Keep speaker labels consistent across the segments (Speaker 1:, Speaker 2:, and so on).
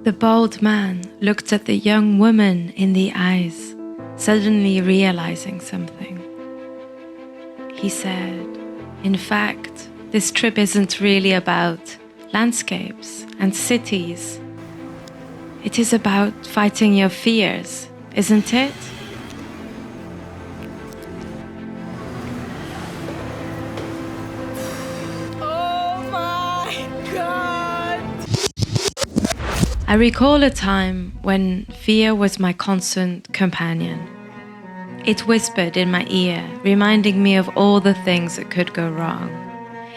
Speaker 1: The bold man looked at the young woman in the eyes, suddenly realizing something. He said, "In fact, this trip isn't really about landscapes and cities. It is about fighting your fears, isn't it?" I recall a time when fear was my constant companion. It whispered in my ear, reminding me of all the things that could go wrong.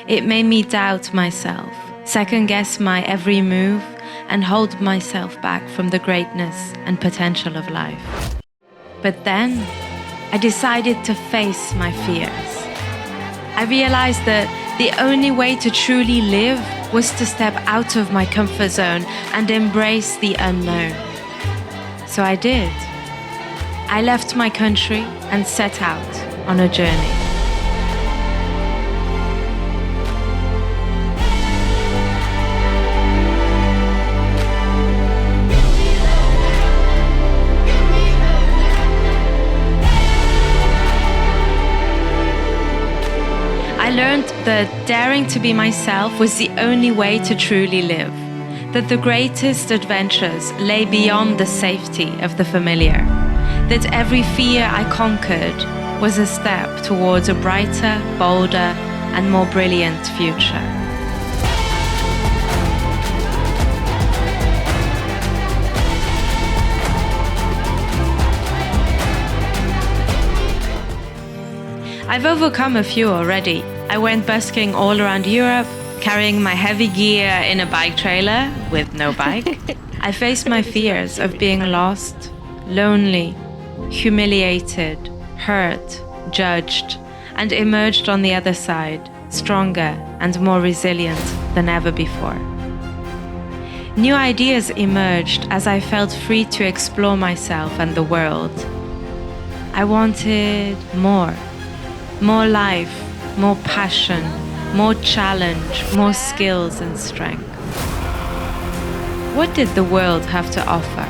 Speaker 1: It made me doubt myself, second-guess my every move, and hold myself back from the greatness and potential of life. But then, I decided to face my fears. I realized that the only way to truly live was to step out of my comfort zone and embrace the unknown. So I did. I left my country and set out on a journey. I learned that daring to be myself was the only way to truly live, that the greatest adventures lay beyond the safety of the familiar, that every fear I conquered was a step towards a brighter, bolder, and more brilliant future. I've overcome a few already. I went busking all around Europe, carrying my heavy gear in a bike trailer with no bike. I faced my fears of being lost, lonely, humiliated, hurt, judged, and emerged on the other side, stronger and more resilient than ever before. New ideas emerged as I felt free to explore myself and the world. I wanted more life, more passion, more challenge, more skills and strength. What did the world have to offer?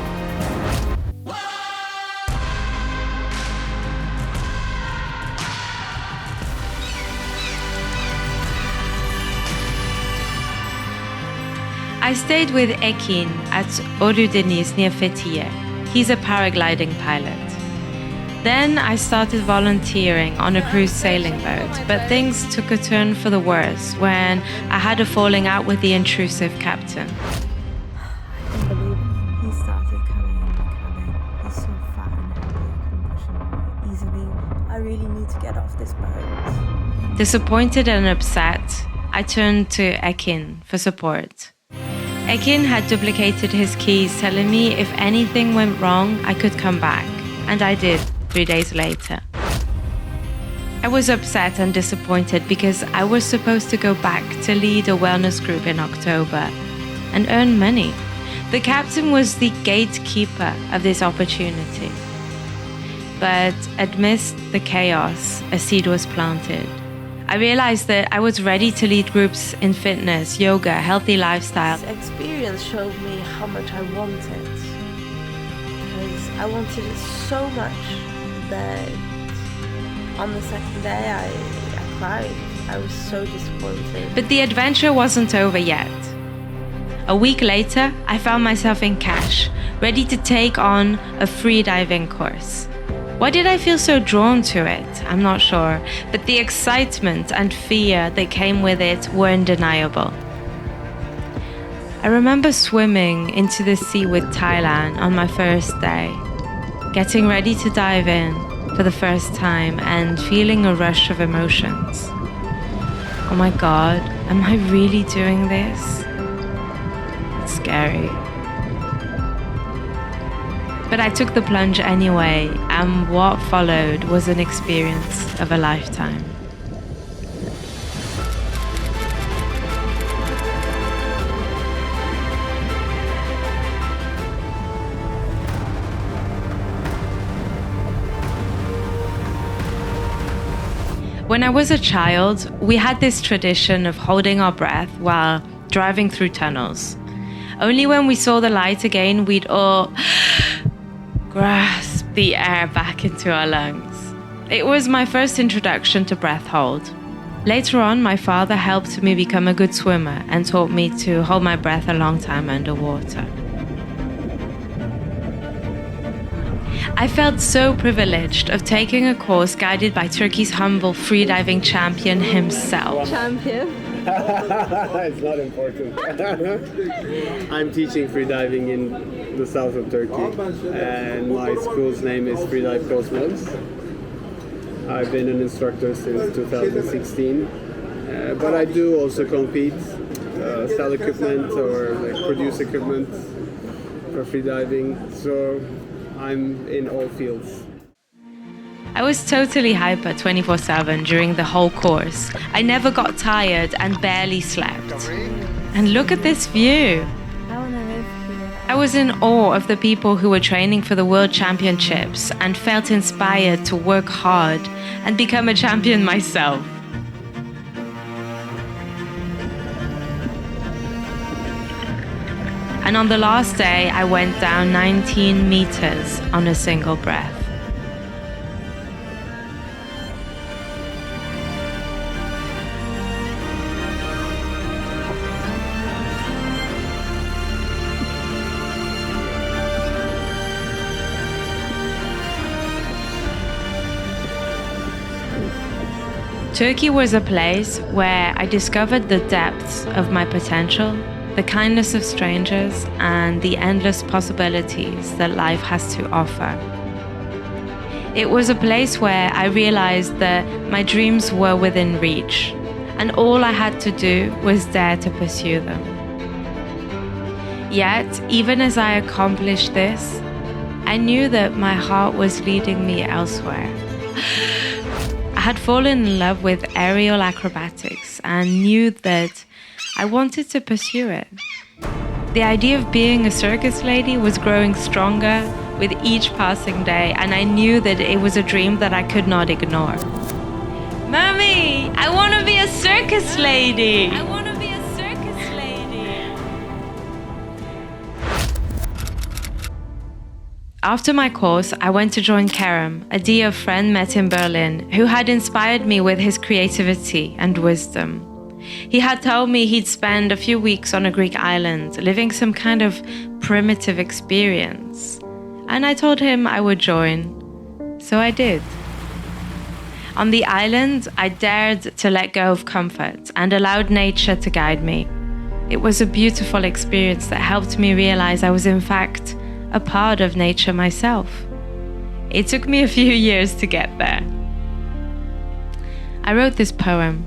Speaker 1: I stayed with Ekin at Orudeniz near Fethiye. He's a paragliding pilot. Then I started volunteering on a cruise sailing boat, but things took a turn for the worse when I had a falling out with the intrusive captain.
Speaker 2: I can't believe it. He started coming in the cabin. He's so fat and heavy, I couldn't push him very easily. I really need to get off this boat.
Speaker 1: Disappointed and upset, I turned to Ekin for support. Ekin had duplicated his keys, telling me if anything went wrong, I could come back. And I did. 3 days later. I was upset and disappointed because I was supposed to go back to lead a wellness group in October and earn money. The captain was the gatekeeper of this opportunity. But amidst the chaos, a seed was planted. I realized that I was ready to lead groups in fitness, yoga, healthy lifestyle.
Speaker 2: This experience showed me how much I wanted. Because I wanted it so much that on the second day I cried. I was so disappointed.
Speaker 1: But the adventure wasn't over yet. A week later, I found myself in Cash, ready to take on a freediving course. Why did I feel so drawn to it? I'm not sure, but the excitement and fear that came with it were undeniable. I remember swimming into the sea with Thailand on my first day, getting ready to dive in for the first time and feeling a rush of emotions. Oh my God, am I really doing this? It's scary. But I took the plunge anyway, and what followed was an experience of a lifetime. When I was a child, we had this tradition of holding our breath while driving through tunnels. Only when we saw the light again, we'd all grasp the air back into our lungs. It was my first introduction to breath hold. Later on, my father helped me become a good swimmer and taught me to hold my breath a long time underwater. I felt so privileged of taking a course guided by Turkey's humble freediving champion himself.
Speaker 2: Champion?
Speaker 3: It's not important. I'm teaching freediving in the south of Turkey, and my school's name is Freedive Cosmos. I've been an instructor since 2016, but I do also compete, sell equipment or produce equipment for freediving, so I'm in all fields.
Speaker 1: I was totally hyper 24/7 during the whole course. I never got tired and barely slept. And look at this view.
Speaker 2: I want to live here.
Speaker 1: I was in awe of the people who were training for the World Championships and felt inspired to work hard and become a champion myself. And on the last day, I went down 19 meters on a single breath. Turkey was a place where I discovered the depths of my potential, the kindness of strangers, and the endless possibilities that life has to offer. It was a place where I realized that my dreams were within reach, and all I had to do was dare to pursue them. Yet, even as I accomplished this, I knew that my heart was leading me elsewhere. I had fallen in love with aerial acrobatics and knew that I wanted to pursue it. The idea of being a circus lady was growing stronger with each passing day, and I knew that it was a dream that I could not ignore. Mommy, I want to be a circus lady! I want to be a circus lady! After my course, I went to join Kerem, a dear friend met in Berlin, who had inspired me with his creativity and wisdom. He had told me he'd spend a few weeks on a Greek island, living some kind of primitive experience. And I told him I would join. So I did. On the island, I dared to let go of comfort and allowed nature to guide me. It was a beautiful experience that helped me realize I was in fact a part of nature myself. It took me a few years to get there. I wrote this poem.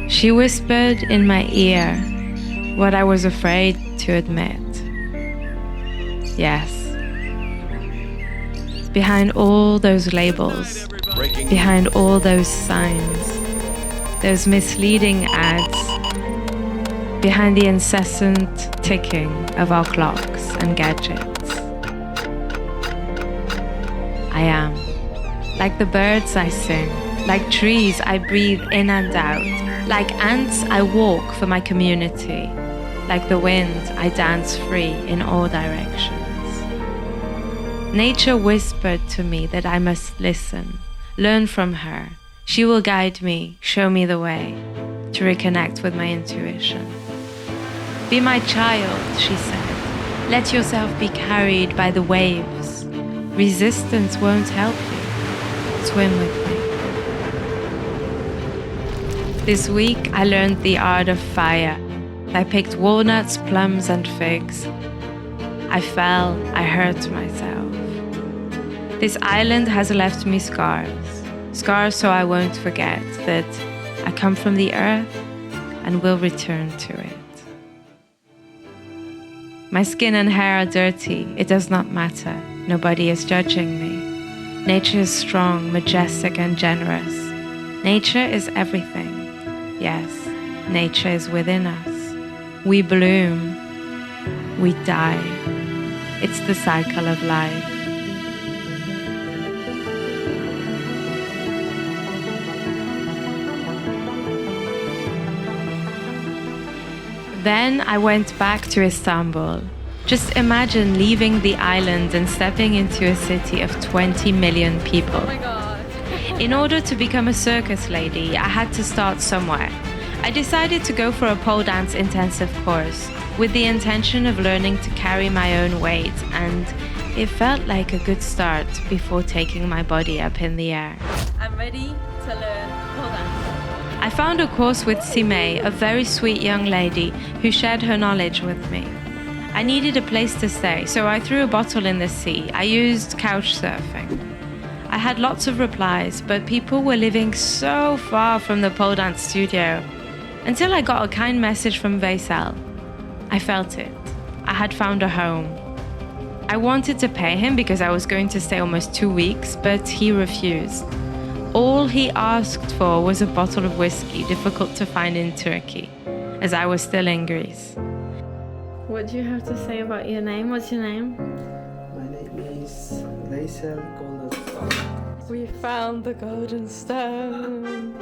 Speaker 1: She whispered in my ear what I was afraid to admit. Yes. Behind all those labels, behind all those signs, those misleading ads, behind the incessant ticking of our clocks and gadgets, I am. Like the birds I sing, like trees I breathe in and out, like ants I walk for my community, like the wind I dance free in all directions. Nature whispered to me that I must listen, learn from her. She will guide me, show me the way to reconnect with my intuition. Be my child, she said. Let yourself be carried by the waves. Resistance won't help you. Swim with me. This week, I learned the art of fire. I picked walnuts, plums, and figs. I fell, I hurt myself. This island has left me scars. Scars so I won't forget that I come from the earth and will return to it. My skin and hair are dirty. It does not matter. Nobody is judging me. Nature is strong, majestic, and generous. Nature is everything. Yes, nature is within us. We bloom, we die. It's the cycle of life. Then I went back to Istanbul. Just imagine leaving the island and stepping into a city of 20 million people.
Speaker 2: Oh my god.
Speaker 1: In order to become a circus lady, I had to start somewhere. I decided to go for a pole dance intensive course with the intention of learning to carry my own weight, and it felt like a good start before taking my body up in the air.
Speaker 2: I'm ready to learn pole dance.
Speaker 1: I found a course with Sime, a very sweet young lady who shared her knowledge with me. I needed a place to stay, so I threw a bottle in the sea. I used couch surfing. I had lots of replies, but people were living so far from the pole dance studio, until I got a kind message from Veysel. I felt it. I had found a home. I wanted to pay him because I was going to stay almost 2 weeks, but he refused. All he asked for was a bottle of whiskey, difficult to find in Turkey, as I was still in Greece. What do you have to say about your name? What's your name?
Speaker 4: My name is Veysel Golden.
Speaker 1: We found the golden stone.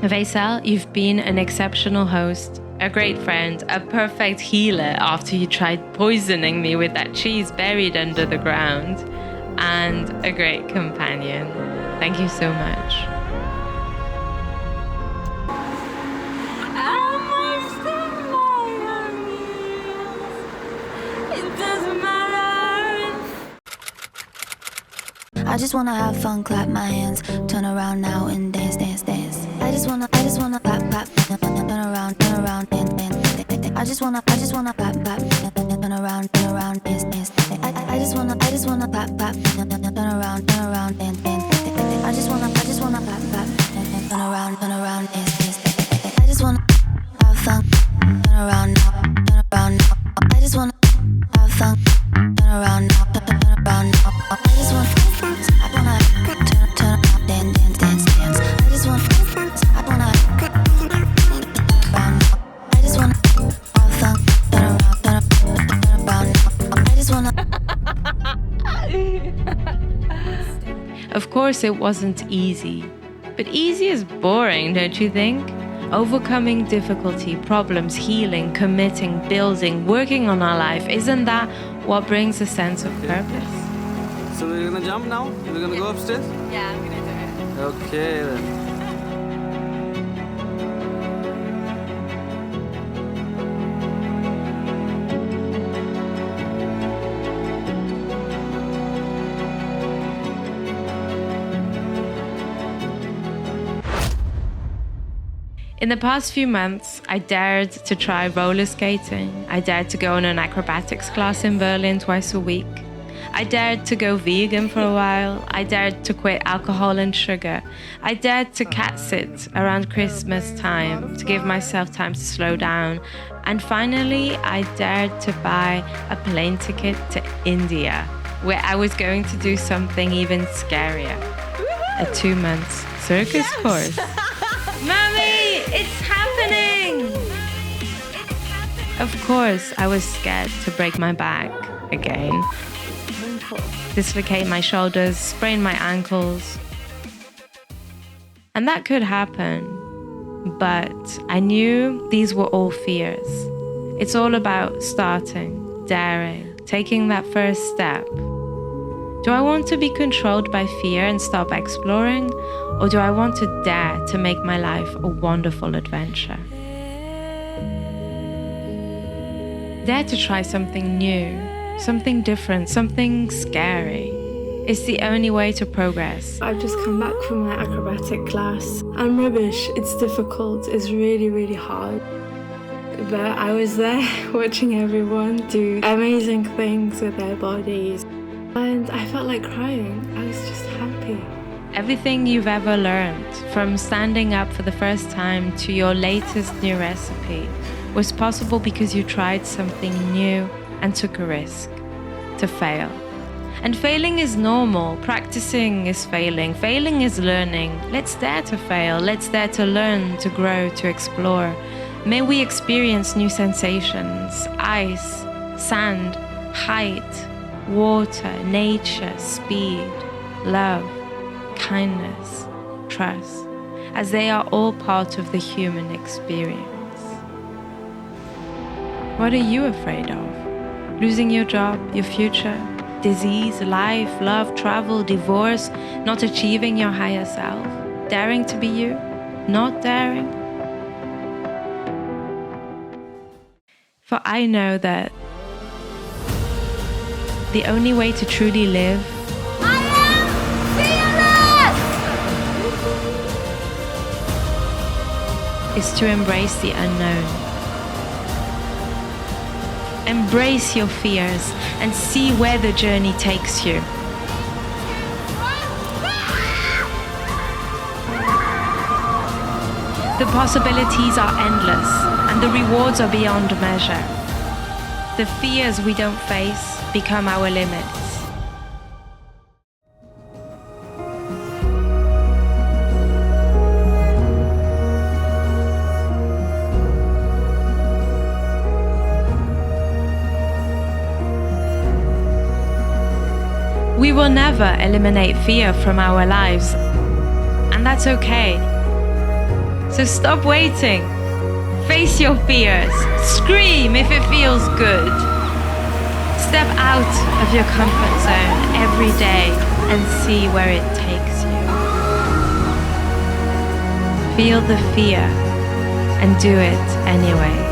Speaker 1: Veysel, you've been an exceptional host, a great friend, a perfect healer after you tried poisoning me with that cheese buried under the ground, and a great companion. Thank you so much.
Speaker 5: I just wanna have fun, clap my hands, turn around now and dance, dance, dance. I just wanna clap, clap, turn around, and dance. I just wanna clap, clap, turn around, dance, dance. I just wanna clap, clap, turn around, and dance. I just wanna clap, clap, turn around, dance, dance. I just wanna have fun, turn around now. I just wanna have fun, turn around now. I just wanna turn around, dance. I just wanna I just wanna have fun, turn around. I just wanna.
Speaker 1: Of course, it wasn't easy. But easy is boring, don't you think? Overcoming difficulty, problems, healing, committing, building, working on our life, isn't that what brings a sense of purpose?
Speaker 4: So we're gonna jump now? We're gonna go upstairs?
Speaker 2: Yeah, I'm gonna do it.
Speaker 4: Okay then.
Speaker 1: In the past few months, I dared to try roller skating. I dared to go on an acrobatics class in Berlin twice a week. I dared to go vegan for a while. I dared to quit alcohol and sugar. I dared to cat sit around Christmas time to give myself time to slow down. And finally, I dared to buy a plane ticket to India, where I was going to do something even scarier. A 2-month circus course. Mommy, it's happening! Of course, I was scared to break my back again. Dislocate my shoulders, sprain my ankles. And that could happen. But I knew these were all fears. It's all about starting, daring, taking that first step. Do I want to be controlled by fear and stop exploring? Or do I want to dare to make my life a wonderful adventure? Dare to try something new, something different, something scary. It's the only way to progress.
Speaker 6: I've just come back from my acrobatic class. I'm rubbish, it's difficult, it's really, really hard. But I was there watching everyone do amazing things with their bodies. And I felt like crying. I was just happy.
Speaker 1: Everything you've ever learned, from standing up for the first time to your latest new recipe, was possible because you tried something new and took a risk to fail. And failing is normal. Practicing is failing. Failing is learning. Let's dare to fail. Let's dare to learn, to grow, to explore. May we experience new sensations: ice, sand, height, water, nature, speed, love, kindness, trust, as they are all part of the human experience. What are you afraid of? Losing your job, your future, disease, life, love, travel, divorce, not achieving your higher self, daring to be you, not daring? For I know that the only way to truly live is to embrace the unknown. Embrace your fears and see where the journey takes you. The possibilities are endless and the rewards are beyond measure. The fears we don't face become our limits. We will never eliminate fear from our lives, and that's okay. So stop waiting. Face your fears. Scream if it feels good. Step out of your comfort zone every day and see where it takes you. Feel the fear and do it anyway.